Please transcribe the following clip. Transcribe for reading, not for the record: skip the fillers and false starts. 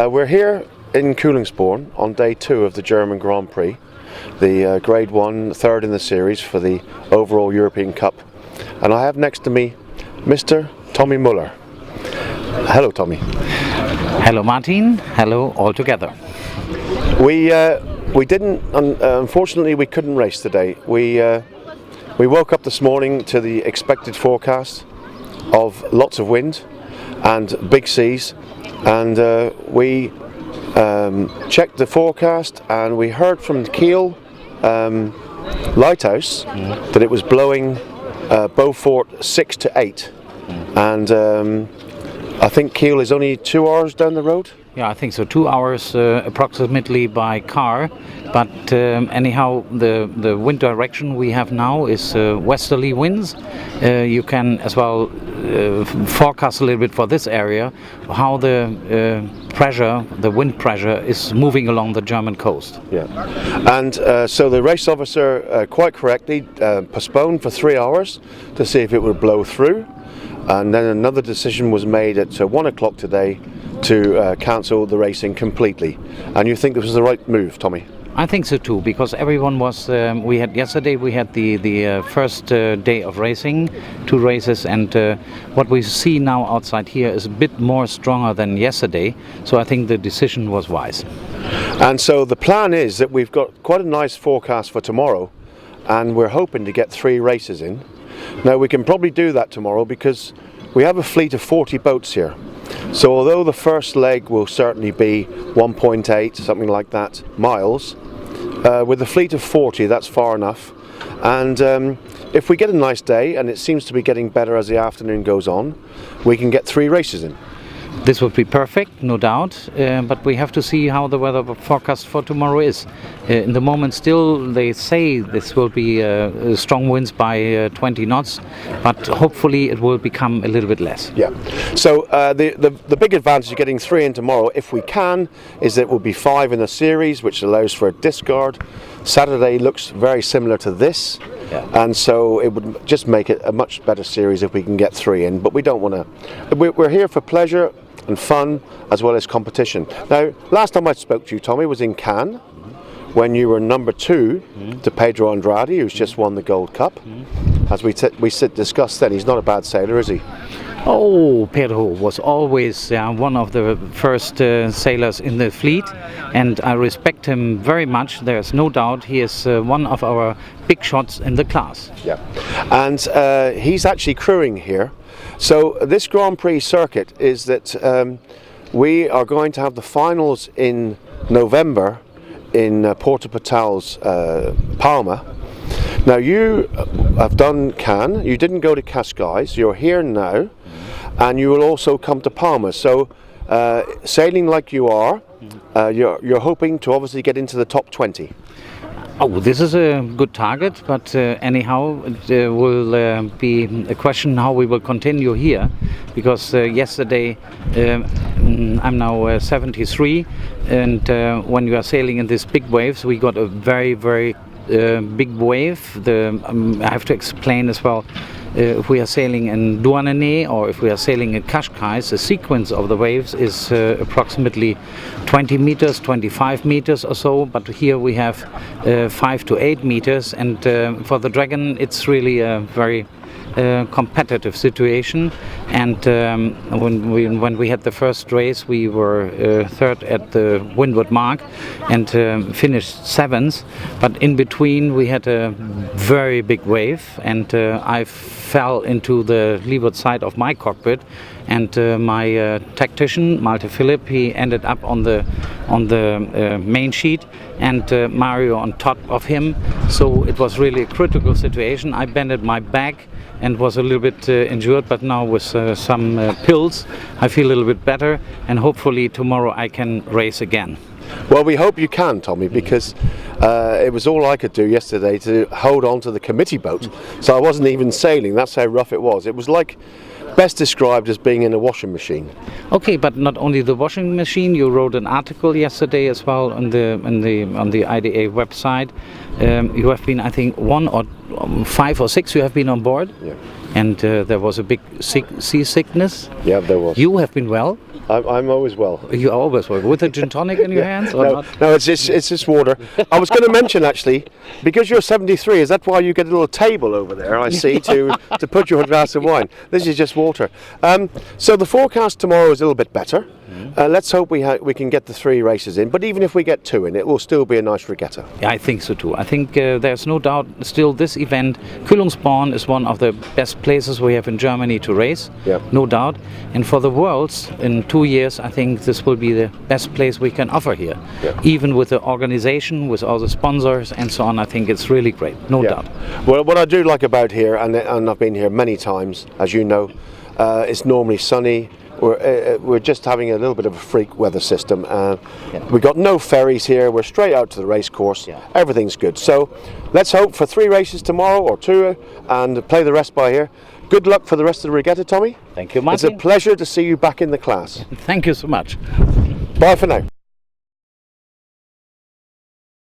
We're here in Kühlungsborn on day 2 of the German Grand Prix, the Grade 1, third in the series for the overall European Cup. And I have next to me Mr. Tommy Müller. Hello, Tommy. Hello, Martin. Hello, all together. We didn't, unfortunately we couldn't race today. We woke up this morning to the expected forecast of lots of wind and big seas, and we checked the forecast and we heard from Kiel Lighthouse that it was blowing Beaufort 6 to 8, and I think Kiel is only 2 hours down the road. Yeah, I think so. 2 hours approximately by car. But anyhow, the wind direction we have now is westerly winds. You can as well forecast a little bit for this area how the wind pressure is moving along the German coast. Yeah, and so the race officer quite correctly postponed for 3 hours to see if it would blow through. And then another decision was made at 1 o'clock today to cancel the racing completely. And you think this was the right move, Tommy? I think so too, because everyone was. Yesterday we had the first day of racing, 2 races, and what we see now outside here is a bit more stronger than yesterday. So I think the decision was wise. And so the plan is that we've got quite a nice forecast for tomorrow, and we're hoping to get 3 races in. Now we can probably do that tomorrow because we have a fleet of 40 boats here. So although the first leg will certainly be 1.8, something like that, miles, with a fleet of 40, that's far enough. And if we get a nice day, and it seems to be getting better as the afternoon goes on, we can get 3 races in. This would be perfect, no doubt, but we have to see how the weather forecast for tomorrow is. In the moment still they say this will be strong winds by 20 knots, but hopefully it will become a little bit less. Yeah, so the big advantage of getting 3 in tomorrow, if we can, is that it will be 5 in the series, which allows for a discard. Saturday looks very similar to this, and so it would just make it a much better series if we can get 3 in, but we don't want to. We're here for pleasure and fun as well as competition. Now, last time I spoke to you, Tommy, was in Cannes, when you were number 2 to Pedro Andrade, who's just won the Gold Cup. As we discussed then, he's not a bad sailor, is he? Oh, Pedro was always one of the first sailors in the fleet, and I respect him very much. There's no doubt he is one of our big shots in the class. Yeah, and he's actually crewing here. So this Grand Prix circuit is that we are going to have the finals in November in Porto Patal's Palma. Now you have done Cannes, you didn't go to Cascais, you're here now, and you will also come to Palma. So sailing like you are, you're hoping to obviously get into the top 20. Oh, this is a good target, but anyhow, it will be a question how we will continue here, because yesterday, I'm now 73, and when you are sailing in these big waves, we got a very, very big wave. I have to explain as well, if we are sailing in Douarnenez or if we are sailing in Cascais, the sequence of the waves is approximately 20 meters, 25 meters or so, but here we have 5 to 8 meters, and for the Dragon it's really a very competitive situation. And when we had the first race, we were 3rd at the windward mark and finished 7th, but in between we had a very big wave, and I fell into the leeward side of my cockpit, and my tactician Malte Philipp, he ended up on the main sheet, and Mario on top of him. So it was really a critical situation. I bended my back and was a little bit injured, but now with some pills I feel a little bit better, and hopefully tomorrow I can race again. Well, we hope you can, Tommy, because it was all I could do yesterday to hold on to the committee boat, so I wasn't even sailing. That's how rough it was. It was like best described as being in a washing machine. Okay, but not only the washing machine. You wrote an article yesterday as well on the IDA website. You have been, I think, 1 or 5 or 6. You have been on board. Yeah. and there was a big seasickness. Yeah, there was. You have been well. I'm always well. You are always well. With a gin tonic in your hands or not? No, it's just water. I was going to mention actually, because you're 73, is that why you get a little table over there? I see to put your glass of wine. This is just water. So the forecast tomorrow is a little bit better. Let's hope we can get the 3 races in. But even if we get 2 in, it will still be a nice regatta. Yeah, I think so too. I think there's no doubt still this event, Kühlungsborn, is one of the best places we have in Germany to race. Yeah. No doubt. And for the Worlds in 2 years, I think this will be the best place we can offer here. Yeah. Even with the organization, with all the sponsors and so on, I think it's really great. No doubt. Well, what I do like about here, and I've been here many times, as you know, it's normally sunny. We're just having a little bit of a freak weather system. We've got no ferries here. We're straight out to the race course. Yeah. Everything's good. So let's hope for 3 races tomorrow or 2 and play the rest by here. Good luck for the rest of the regatta, Tommy. Thank you, Martin. It's a pleasure to see you back in the class. Thank you so much. Bye for now.